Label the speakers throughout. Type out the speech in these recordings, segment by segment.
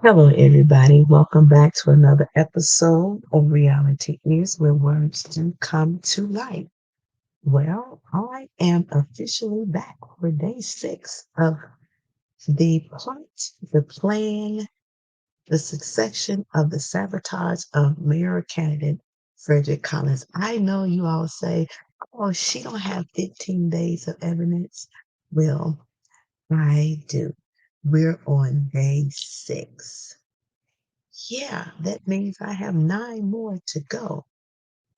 Speaker 1: Hello, everybody. Welcome back to another episode of Reality Is where words do come to life. Well, I am officially back for day six of the plot, the plan, the succession of the sabotage of mayoral candidate Frederick Collins. I know you all say, "Oh, she don't have 15 days of evidence." Well, I do. We're on day six. Yeah, that means I have nine more to go.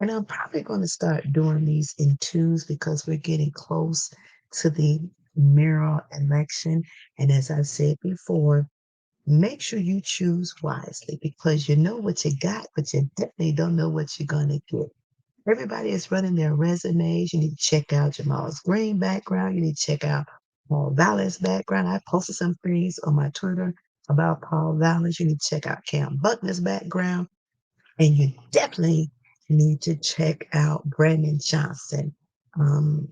Speaker 1: And I'm probably going to start doing these in twos because we're getting close to the mayoral election. And as I said before, make sure you choose wisely because you know what you got, but you definitely don't know what you're going to get. Everybody is running their resumes. You need to check out Jamal's Green background. You need to check out Paul Vallis' background. I posted some things on my Twitter about Paul Vallis. You need to check out Cam Buckner's background. And you definitely need to check out Brandon Johnson. Um,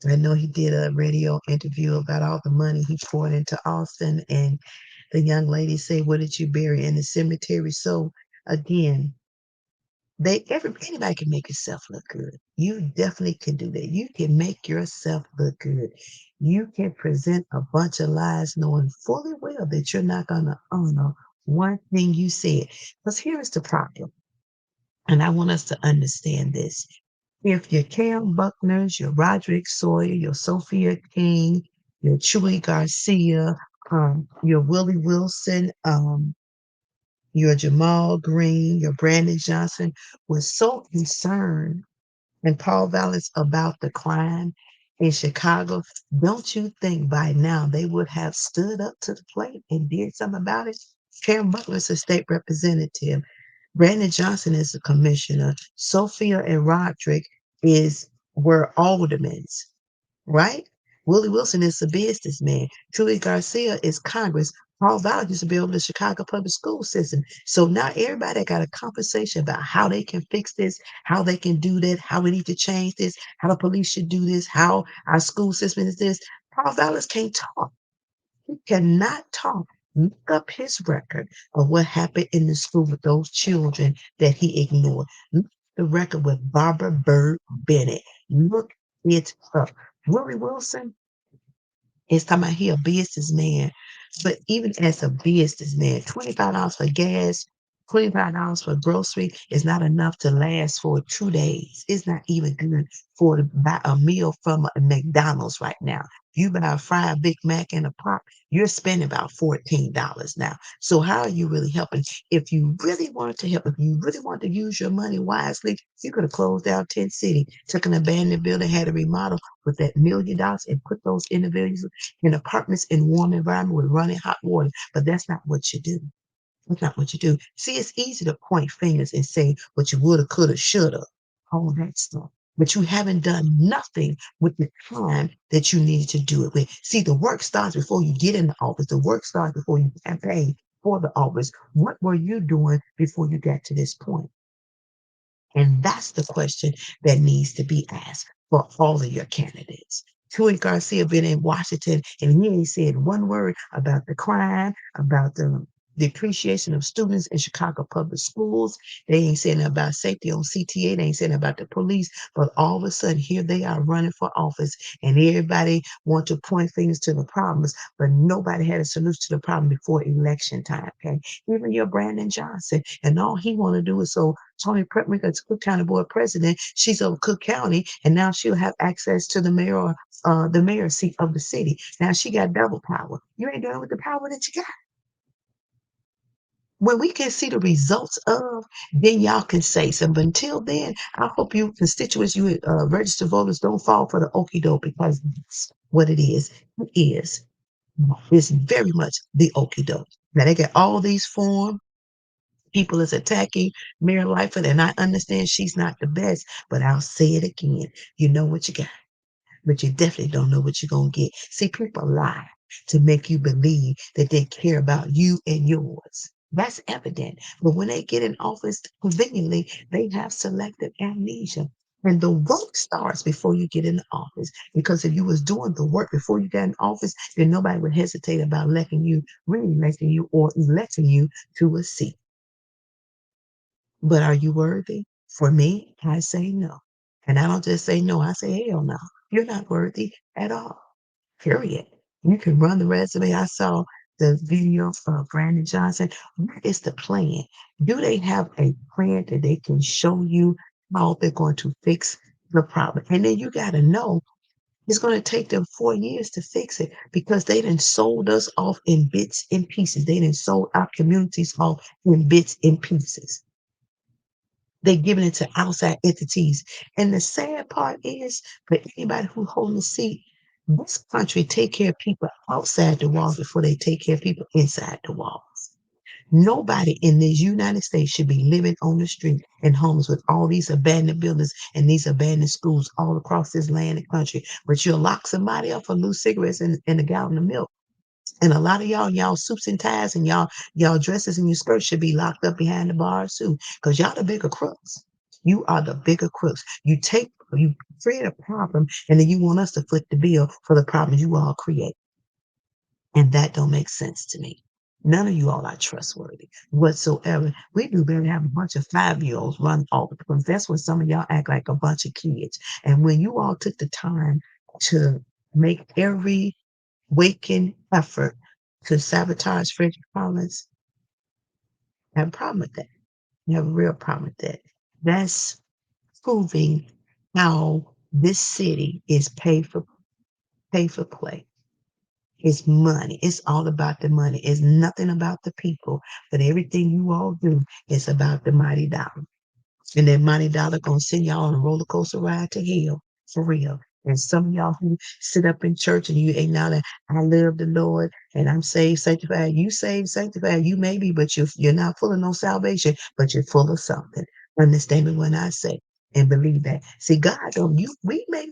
Speaker 1: I know he did a radio interview about all the money he poured into Austin, and the young lady said, "What did you bury in the cemetery?" So again, anybody can make yourself look good. You definitely can do that. You can make yourself look good. You can present a bunch of lies knowing fully well that you're not gonna honor one thing you said. Because here is the problem, and I want us to understand this. If your Cam Buckners, your Roderick Sawyer, your Sophia King, your Chewy Garcia, your Willie Wilson, your Jamal Green, your Brandon Johnson was so concerned and Paul Vallis about the crime in Chicago, don't you think by now they would have stood up to the plate and did something about it? Karen Butler is a state representative. Brandon Johnson is a commissioner. Sophia and Roderick were aldermen, right? Willie Wilson is a businessman. Trudy Garcia is Congress. Paul Vallis used to be over the Chicago public school system. So now everybody got a conversation about how they can fix this, how they can do that, how we need to change this, how the police should do this, how our school system is this. Paul Vallis can't talk. He cannot talk. Look up his record of what happened in the school with those children that he ignored. Look at the record with Barbara Bird Bennett. Look it up. Willie Wilson is talking about he a businessman. But even as a businessman, $25 for gas, $25 for grocery is not enough to last for 2 days. It's not even good for to buy a meal from a McDonald's right now. You buy a fried Big Mac and a pop, you're spending about $14 now. So how are you really helping? If you really wanted to help, if you really want to use your money wisely, you could have closed down 10 City, took an abandoned building, had a remodel with that $1 million and put those individuals in apartments in warm environment with running hot water. But that's not what you do. That's not what you do. See, it's easy to point fingers and say what you woulda, coulda, shoulda, all that stuff. But you haven't done nothing with the time that you needed to do it with. See, the work starts before you get in the office. The work starts before you campaign for the office. What were you doing before you got to this point? And that's the question that needs to be asked for all of your candidates. Tui Garcia been in Washington and he ain't said one word about the crime, about the depreciation of students in Chicago public schools. They ain't saying about safety on CTA. They ain't saying about the police. But all of a sudden, here they are running for office, and everybody want to point fingers to the problems, but nobody had a solution to the problem before election time. Okay, even your Brandon Johnson, and all he want to do is so Tony Prepman is Cook County Board President. She's over Cook County, and now she'll have access to the mayor seat of the city. Now she got double power. You ain't doing with the power that you got. When we can see the results of, then y'all can say something. But until then, I hope you constituents, you registered voters, don't fall for the okie doke because that's what it is. It is. It's very much the okie doke. Now they got all these forms. People is attacking Mayor Lightfoot, and I understand she's not the best, but I'll say it again. You know what you got, but you definitely don't know what you're going to get. See, people lie to make you believe that they care about you and yours. That's evident. But when they get in office, conveniently, they have selective amnesia. And the work starts before you get in the office. Because if you was doing the work before you got in office, then nobody would hesitate about re-electing you or electing you to a seat. But are you worthy? For me, I say no. And I don't just say no, I say hell no. You're not worthy at all. Period. You can run the resume. I saw the video of Brandon Johnson. What is the plan? Do they have a plan that they can show you how they're going to fix the problem? And then you got to know it's going to take them 4 years to fix it because they done sold us off in bits and pieces. They done sold our communities off in bits and pieces. They're giving it to outside entities. And the sad part is for anybody who holding a seat, this country take care of people outside the walls before they take care of people inside the walls. Nobody in the United States should be living on the street and homeless with all these abandoned buildings and these abandoned schools all across this land and country. But you'll lock somebody up for loose cigarettes and a gallon of milk. And a lot of y'all suits and ties and y'all dresses and your skirts should be locked up behind the bars too, because y'all the bigger crooks. You are the bigger crooks. You create a problem and then you want us to foot the bill for the problems you all create. And that don't make sense to me. None of you all are trustworthy whatsoever. We do better have a bunch of 5-year-olds run all the because that's when some of y'all act like a bunch of kids. And when you all took the time to make every waking effort to sabotage Frederick Collins, I have a problem with that. I have a real problem with that. That's proving how this city is pay for play. It's money. It's all about the money. It's nothing about the people. But everything you all do is about the mighty dollar. And that mighty dollar gonna send y'all on a roller coaster ride to hell for real. And some of y'all who sit up in church and you acknowledge, I love the Lord and I'm saved, sanctified. You saved, sanctified. You may be, but you're not full of no salvation, but you're full of something. Understand me when I say and believe that. See, God don't you we make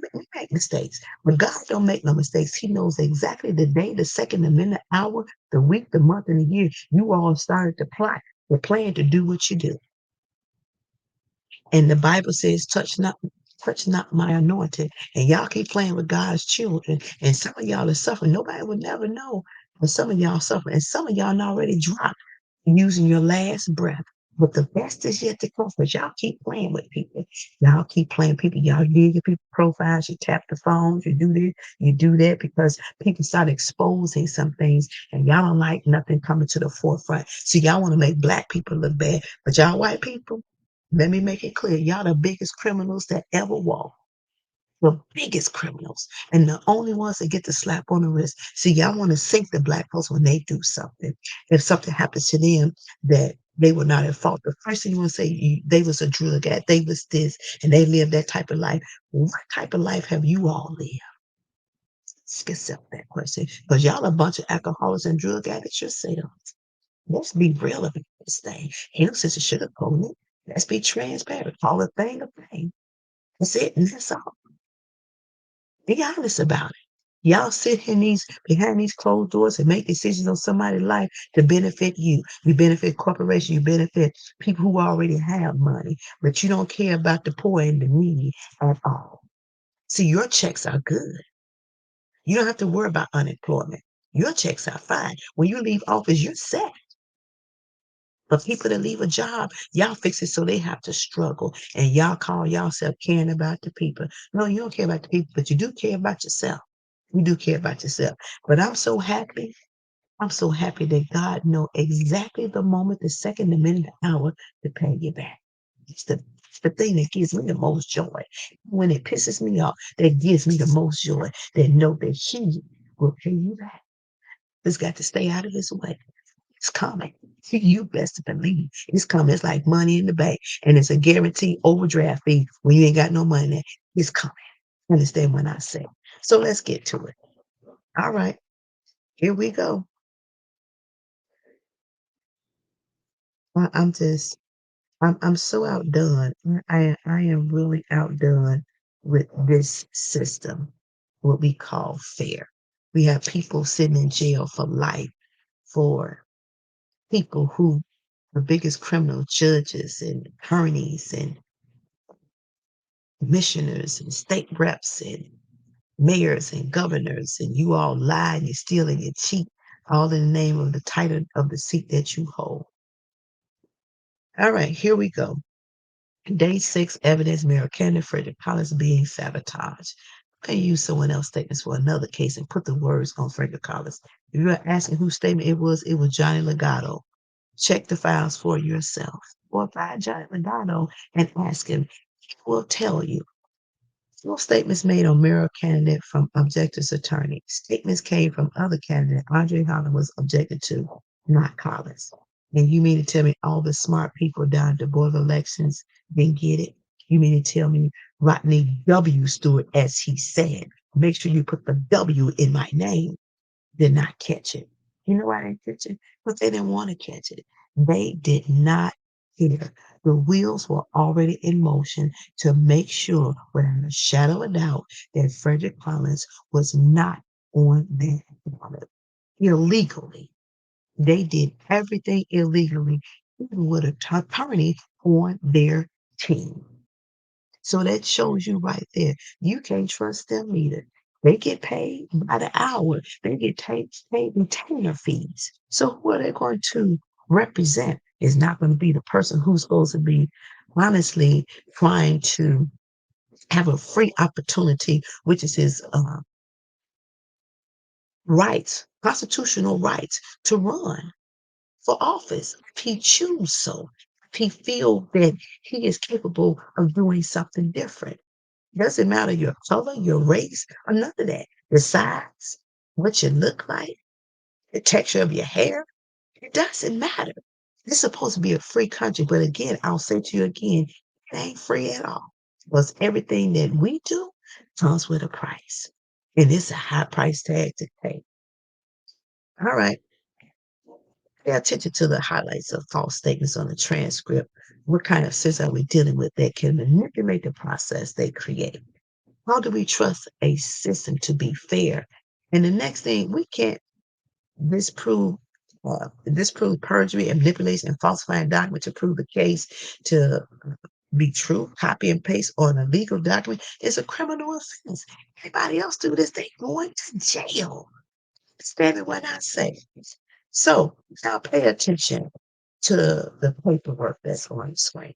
Speaker 1: mistakes, but God don't make no mistakes. He knows exactly the day, the second, the minute, hour, the week, the month, and the year. You all started to plot, the plan to do what you do. And the Bible says, touch not my anointed. And y'all keep playing with God's children. And some of y'all are suffering. Nobody would never know. But some of y'all suffering. And some of y'all already dropped using your last breath. But the best is yet to come. But y'all keep playing with people. Y'all keep playing people. Y'all dig your people profiles. You tap the phones. You do this. You do that because people start exposing some things. And y'all don't like nothing coming to the forefront. So y'all want to make black people look bad. But y'all white people, let me make it clear. Y'all the biggest criminals that ever walked. The biggest criminals. And the only ones that get the slap on the wrist. See, y'all want to sink the black folks when they do something. If something happens to them that they were not at fault. The first thing you want to say, they was a drug addict, they was this, and they lived that type of life. What type of life have you all lived? Ask yourself that question. Because y'all a bunch of alcoholics and drug addicts yourselves. Let's be real about this thing. Hell says it should have told it. Let's be transparent. Call a thing a thing. That's it. And that's all. Be honest about it. Y'all sit in these behind these closed doors and make decisions on somebody's life to benefit you. You benefit corporations, you benefit people who already have money, but you don't care about the poor and the needy at all. See, your checks are good. You don't have to worry about unemployment. Your checks are fine. When you leave office, you're set. But people that leave a job, y'all fix it so they have to struggle. And y'all call yourself caring about the people. No, you don't care about the people, but you do care about yourself. You do care about yourself. But I'm so happy. I'm so happy that God know exactly the moment, the second, the minute, the hour to pay you back. It's the thing that gives me the most joy. When it pisses me off, that gives me the most joy. That know that He will pay you back. Just got to stay out of His way. It's coming. You best believe it's coming. It's like money in the bank, and it's a guaranteed overdraft fee when you ain't got no money there. It's coming. Understand when I say. So let's get to it. All right, here we go. I'm just, I'm so outdone. I am really outdone with this system, what we call fair. We have people sitting in jail for life for people who the biggest criminal judges and attorneys and commissioners and state reps and mayors and governors, and you all lie and you steal and you cheat, all in the name of the title of the seat that you hold. All right, here we go. Day 6, evidence Mayoral candidate Frederick Collins being sabotaged. I can use someone else's statements for another case and put the words on Frederick Collins. If you're asking whose statement it was Johnny Legato. Check the files for yourself. Or find Johnny Legato and ask him. He will tell you. No statements made on Mayoral candidate from objector's attorney. Statements came from other candidate. Andre Holland was objected to, not Collins. And you mean to tell me all the smart people down at the Board of Elections didn't get it? You mean to tell me Rodney W. Stewart, as he said, make sure you put the W in my name, did not catch it. You know why they didn't catch it? Because they didn't want to catch it. They did not care. The wheels were already in motion to make sure, without a shadow of a doubt, that Frederick Collins was not on that ballot illegally. They did everything illegally, even with an attorney on their team. So that shows you right there. You can't trust them either. They get paid by the hour. They get paid retainer fees. So who are they going to represent is not going to be the person who's supposed to be honestly trying to have a free opportunity, which is his rights, constitutional rights to run for office if he chooses so. If he feels that he is capable of doing something different. Doesn't matter your color, your race, or none of that. The size, what you look like, the texture of your hair, it doesn't matter. It's supposed to be a free country, but again, I'll say to you again, it ain't free at all. Because everything that we do comes with a price. And it's a high price tag to pay. All right. Pay attention to the highlights of false statements on the transcript. What kind of system are we dealing with that can manipulate the process they create? How do we trust a system to be fair? And the next thing, we can't disprove disprove perjury and manipulation and falsifying document to prove the case to be true. Copy and paste on a legal document is a criminal offense. Anybody else do this, they going to jail. Understand me when I say. So now pay attention to the paperwork that's on the screen.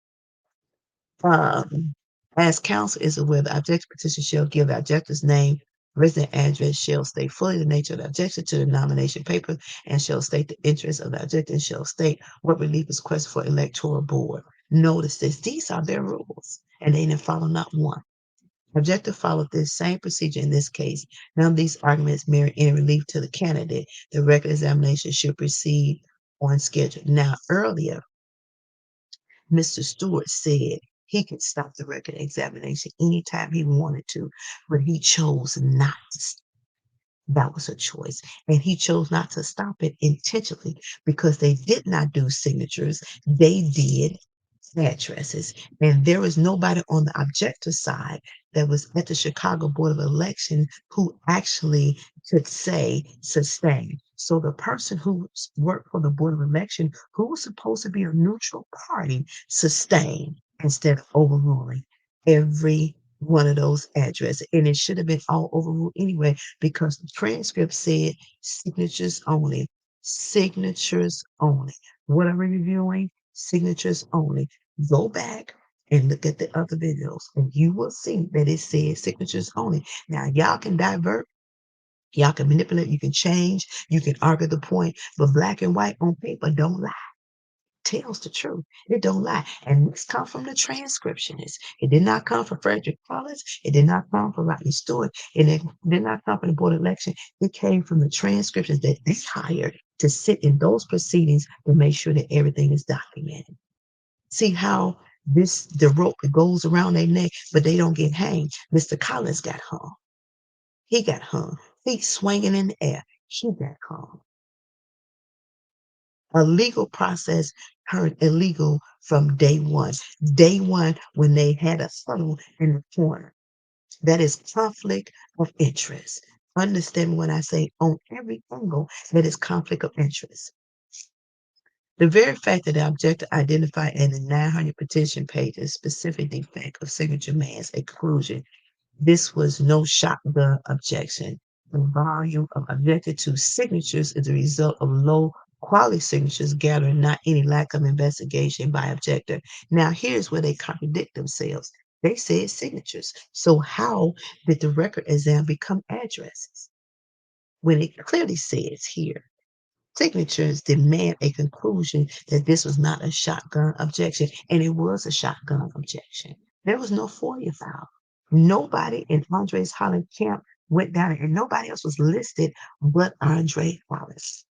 Speaker 1: Um, as counsel is aware, the objective petition shall give the objector's name, resident address, shall state fully the nature of the objection to the nomination paper, and shall state the interest of the objector, and shall state what relief is requested for electoral board. Notice this, these are their rules, and they didn't follow not one. Objector followed this same procedure in this case. None of these arguments merit any relief to the candidate. The record examination should proceed on schedule. Now, earlier, Mr. Stewart said he could stop the record examination anytime he wanted to, but he chose not to. That was a choice. And he chose not to stop it intentionally because they did not do signatures. They did addresses. And there was nobody on the objector side that was at the Chicago Board of Election who actually could say sustain. So the person who worked for the Board of Election, who was supposed to be a neutral party, sustained instead of overruling every one of those addresses. And it should have been all overruled anyway, because the transcript said signatures only. Signatures only. What are we reviewing? Signatures only. Go back and look at the other videos, and you will see that it says signatures only. Now, y'all can divert, y'all can manipulate, you can change, you can argue the point, but black and white on paper don't lie. Tells the truth. It don't lie. And this comes from the transcriptionist. It did not come from Frederick Collins. It did not come from Rodney Stewart. And it did not come from the Board of Election. It came from the transcriptions that they hired to sit in those proceedings to make sure that everything is documented. See how the rope goes around their neck, but they don't get hanged. Mr. Collins got hung. He got hung. Feet swinging in the air. He got hung. A legal process turned illegal from day one. Day one, when they had a funnel in the corner. That is conflict of interest. Understand when I say on every angle, that is conflict of interest. The very fact that the objector identified in the 900 petition pages specific defect of signature means a conclusion. This was no shotgun objection. The volume of objected to signatures is a result of low quality signatures gathered, not any lack of investigation by objector. Now, here's where they contradict themselves. They said signatures. So, how did the record exam become addresses? When it clearly says here, signatures demand a conclusion that this was not a shotgun objection, and it was a shotgun objection. There was no FOIA file. Nobody in Andre's Holland camp went down and nobody else was listed but Andre Wallace.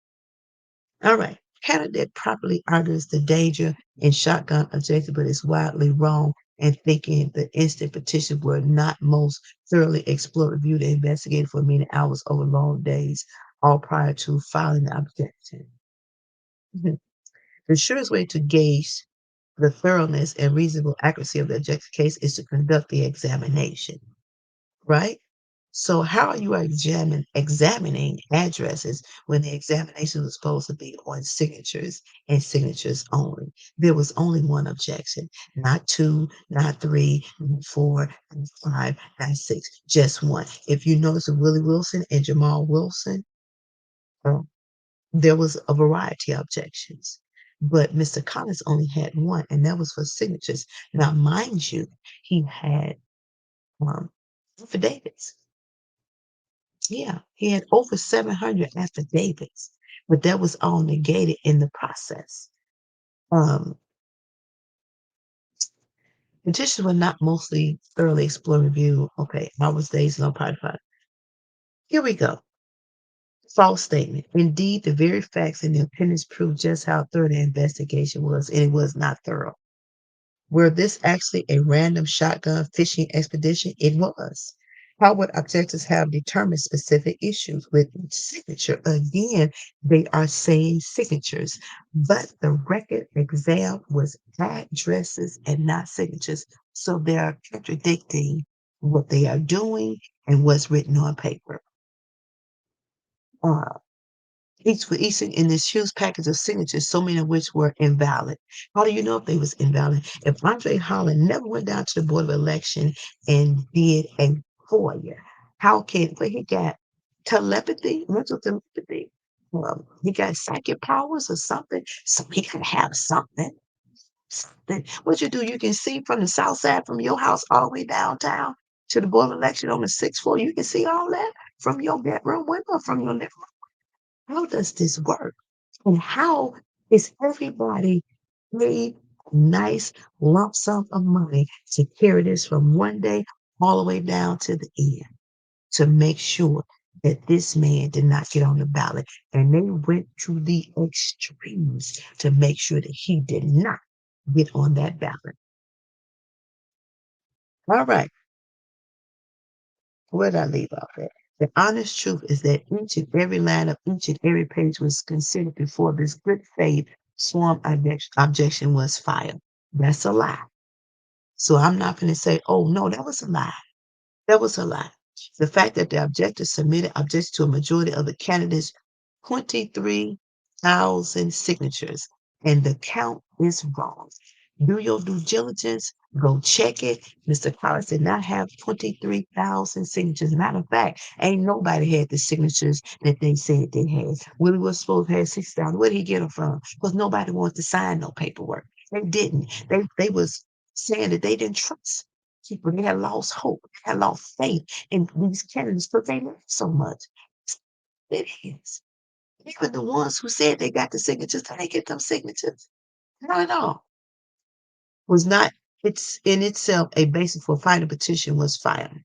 Speaker 1: All right. Candidate properly argues the danger in shotgun objection, but is wildly wrong in thinking the instant petitions were not most thoroughly explored, reviewed, and investigated for many hours over long days, all prior to filing the objection. Mhm. The surest way to gauge the thoroughness and reasonable accuracy of the objection case is to conduct the examination, right? So how are you examining addresses when the examination was supposed to be on signatures and signatures only? There was only one objection, not two, not three, not four, not five, not six, just one. If you notice with Willie Wilson and Jamal Wilson, uh, there was a variety of objections. But Mr. Collins only had one, and that was for signatures. Now, mind you, he had um, affidavits. Yeah, he had over 700 affidavits, but that was all negated in the process. Um, Petitions were not mostly thoroughly explored and reviewed. Okay, hours, days, no part five. Here we go. False statement. Indeed, the very facts in the appendix prove just how thorough the investigation was, and it was not thorough. Were this actually a random shotgun fishing expedition? It was. How would objectives have determined specific issues with each signature? Again, they are saying signatures, but the record exam was addresses and not signatures. So they are contradicting what they are doing and what's written on paper. Uh, each in this huge package of signatures, so many of which were invalid. How do you know if they was invalid? If Andre Holland never went down to the Board of Election and did a FOIA, how can but he got telepathy, mental telepathy? He got psychic powers or something. So he could have something. Something. What you do, you can see from the south side from your house all the way downtown to the Board of Election on the sixth floor. You can see all that from your bedroom window, from your living room. How does this work? And how is everybody paid a nice lump sum of money to carry this from one day all the way down to the end to make sure that this man did not get on the ballot? And they went to the extremes to make sure that he did not get on that ballot. All right, where did I leave off at? The honest truth is that each and every line of each and every page was considered before this good faith sworn objection was filed. That's a lie. So I'm not going to say, oh, no, that was a lie. That was a lie. The fact that the objector submitted objections to a majority of the candidates, 23,000 signatures, and the count is wrong. Do your due diligence. Go check it. Mr. Collins did not have 23,000 signatures. Matter of fact, ain't nobody had the signatures that they said they had. Willie was supposed to have 6,000. Where did he get them from? Because nobody wanted to sign no paperwork. They didn't. They was saying that they didn't trust people. They had lost hope. They had lost faith in these candidates because they loved so much. It is. Even the ones who said they got the signatures, did they get them signatures? Not at all. Was not it's in itself a basis for filing a petition was filed.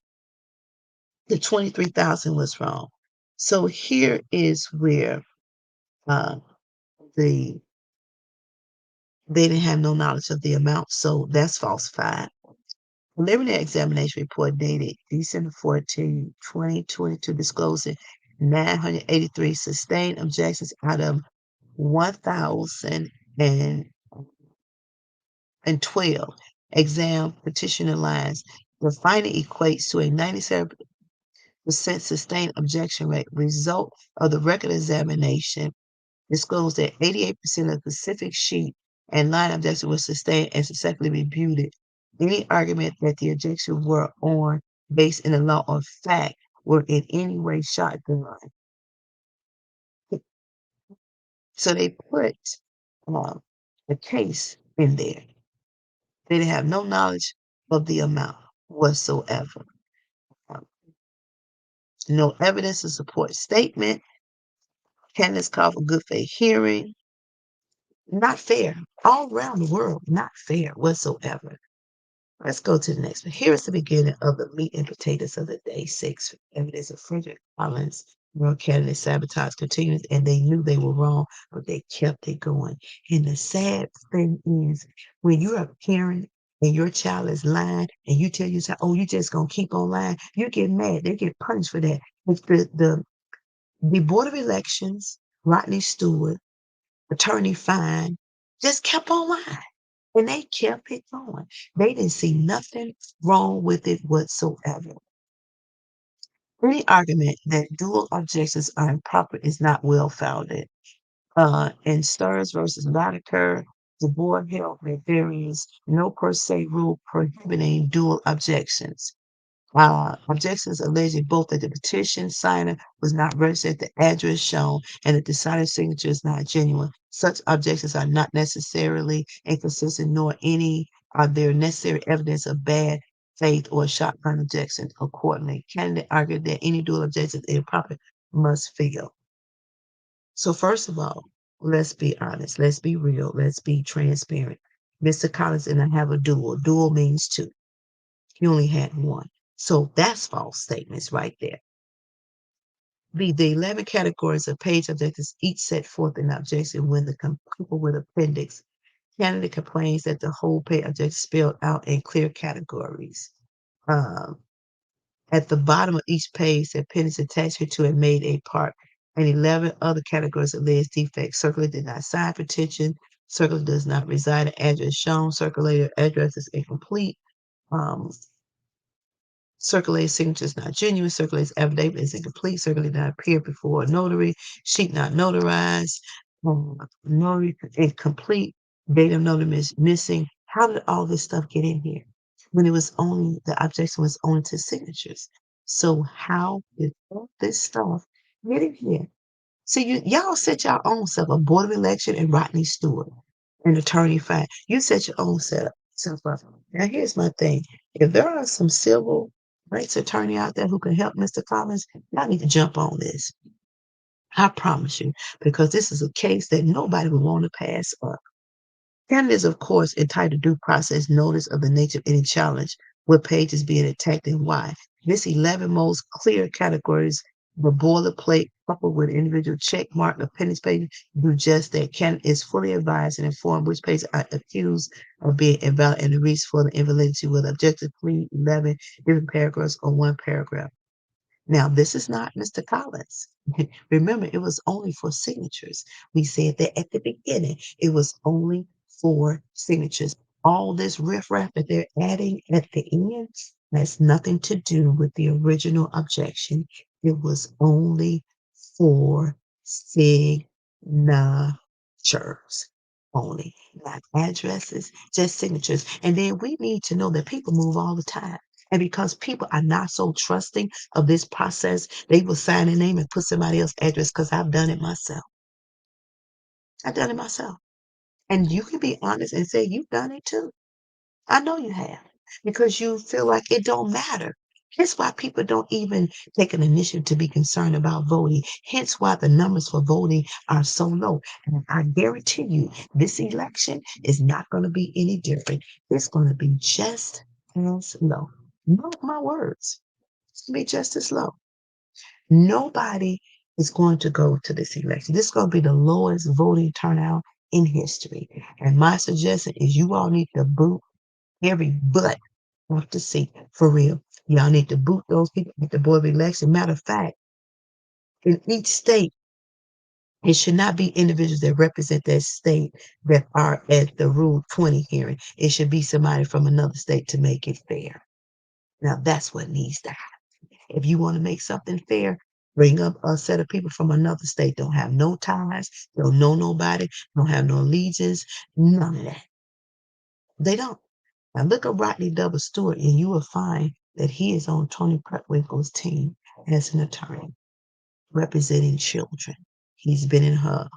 Speaker 1: The 23,000 was wrong. So here is where uh, the they didn't have no knowledge of the amount, so that's falsified. Preliminary examination report dated December 14, 2022 disclosing 983 sustained objections out of 1,012 exam petitioner lines. The finding equates to a 97% sustained objection rate. Result of the record examination disclosed that 88% of specific sheet and line objections were sustained and successfully refuted. Any argument that the objections were on based in the law or fact were in any way shotgun. So they put um, a case in there. They didn't have no knowledge of the amount whatsoever. Um, no evidence to support statement. Candidates called for good faith hearing. Not fair. All around the world, not fair whatsoever. Let's go to the next one. Here is the beginning of the meat and potatoes of the day 6. Evidence of Frederick Collins. World candidate sabotage continues, and they knew they were wrong, but they kept it going. And the sad thing is, when you're a parent and your child is lying, and you tell your child, "Oh, you just gonna keep on lying," you get mad. They get punished for that. If the Board of Elections, Rodney Stewart, Attorney Fine, just kept on lying. And they kept it going. They didn't see nothing wrong with it whatsoever. Any argument that dual objections are improper is not well founded. In Stars versus Laudecker, the board held that there is no per se rule prohibiting dual objections. Objections alleging both that the petition signer was not registered at the address shown and that the signer's signature is not genuine. Such objections are not necessarily inconsistent, nor any are there necessary evidence of bad faith or shotgun objection. Accordingly, candidate argued that any dual objection is improper must fail. So first of all, let's be honest, let's be real, let's be transparent. Mr. Collins did not have a dual. Dual means two. He only had one. So that's false statements right there. The 11 categories of page objectives each set forth an objection when the coupled with appendix. Candidate complains that the whole page objective spelled out in clear categories. Um, at the bottom of each page, the appendix attached to it made a part, and 11 other categories alleged defects. Circular did not sign petition. Circular does not reside at address shown. Circulator address is incomplete. Um, Circulated signature is not genuine. Circulated affidavit is incomplete. Circulated not appear before a notary. Sheet not notarized. Notary incomplete. Date of notary is missing. How did all this stuff get in here when it was only the objection was only to signatures? So how did all this stuff get in here? So y'all set your own self a board of election and Rodney Stewart, an attorney fine. You set your own self up. Now here's my thing. If there are some civil rights attorney out there who can help Mr. Collins, y'all need to jump on this. I promise you, because this is a case that nobody would want to pass up. Candidates, of course, entitled due process notice of the nature of any challenge, what page is being attacked and why. This 11 most clear categories, the boilerplate coupled with individual check mark appendix page, do just that. Candidate is fully advised and informed which pages are accused of being invalid and the reason for the invalidity with objectively 11 different paragraphs or one paragraph. Now, this is not Mr. Collins. Remember, it was only for signatures. We said that at the beginning, it was only for signatures. All this riffraff that they're adding at the end has nothing to do with the original objection. It was only for signatures only, not addresses, just signatures. And then we need to know that people move all the time. And because people are not so trusting of this process, they will sign a name and put somebody else's address because I've done it myself. I've done it myself. And you can be honest and say you've done it too. I know you have because you feel like it don't matter. Hence why people don't even take an initiative to be concerned about voting. Hence why the numbers for voting are so low. And I guarantee you, this election is not going to be any different. It's going to be just as low. Mark my words. It's going to be just as low. Nobody is going to go to this election. This is going to be the lowest voting turnout in history. And my suggestion is you all need to boot every butt off the seat for real. Y'all need to boot those people at the board of election. Matter of fact, in each state, it should not be individuals that represent that state that are at the Rule 20 hearing. It should be somebody from another state to make it fair. Now, that's what needs to happen. If you want to make something fair, Bring up a set of people from another state, don't have no ties, don't know nobody, don't have no allegiance, none of that. They don't. Now look at Rodney Double Stewart, and you will find that he is on Tony Preckwinkle's team as an attorney representing children. He's been in her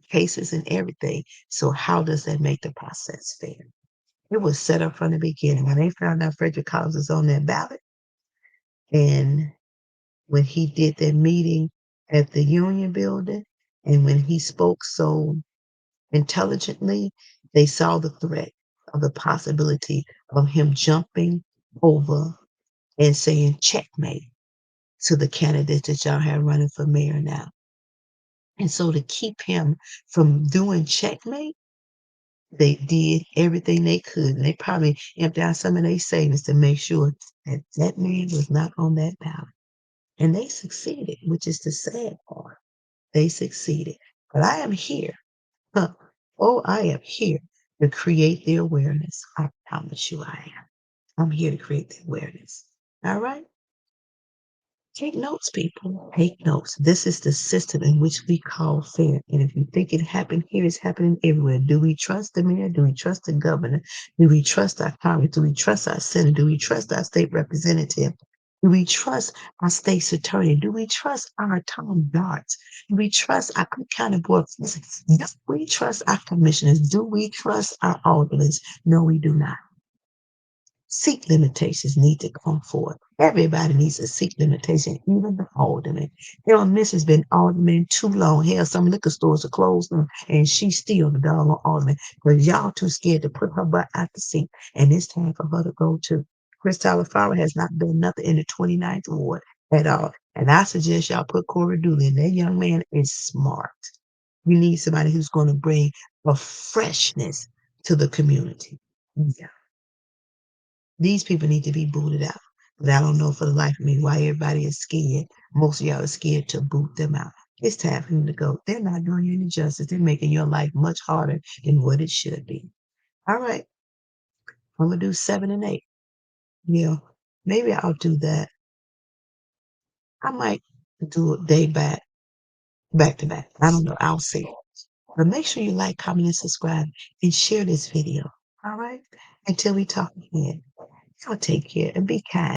Speaker 1: cases and everything. So how does that make the process fair? It was set up from the beginning. When they found out Frederick Collins was on that ballot, and when he did that meeting at the Union Building, and when he spoke so intelligently, they saw the threat of the possibility of him jumping over and saying checkmate to the candidates that y'all have running for mayor now. And so to keep him from doing checkmate, they did everything they could. And they probably emptied out some of their savings to make sure that that man was not on that ballot. And they succeeded, which is the sad part. They succeeded. But I am here. Huh. Oh, I am here to create the awareness. I promise you I am. I'm here to create the awareness. All right? Take notes, people. Take notes. This is the system in which we call fair. And if you think it happened here, it's happening everywhere. Do we trust the mayor? Do we trust the governor? Do we trust our Congress? Do we trust our Senate? Do we trust our state representative? Do we trust our state's attorney? Do we trust our town guards? Do we trust our Cook County board? Do we trust our commissioners? Do we trust our aldermen? No, we do not. Seat limitations need to come forth. Everybody needs a seat limitation, even the alderman. Hell, Miss has been alderman too long. Hell, some liquor stores are closed and she's still the doggone alderman because y'all too scared to put her butt out the seat. And it's time for her to go too. Chris Tyler Farmer has not done nothing in the 29th ward at all. And I suggest y'all put Corey Dooley in. That young man is smart. We need somebody who's going to bring a freshness to the community. Yeah. These people need to be booted out. But I don't know for the life of me why everybody is scared. Most of y'all are scared to boot them out. It's time for them to go. They're not doing you any justice. They're making your life much harder than what it should be. All right. I'm going to do 7 and 8. Yeah. Maybe I'll do that. I might do a day back to back. I don't know. I'll see. But make sure you like, comment, and subscribe and share this video. All right. Until we talk again. Y'all take care and be kind.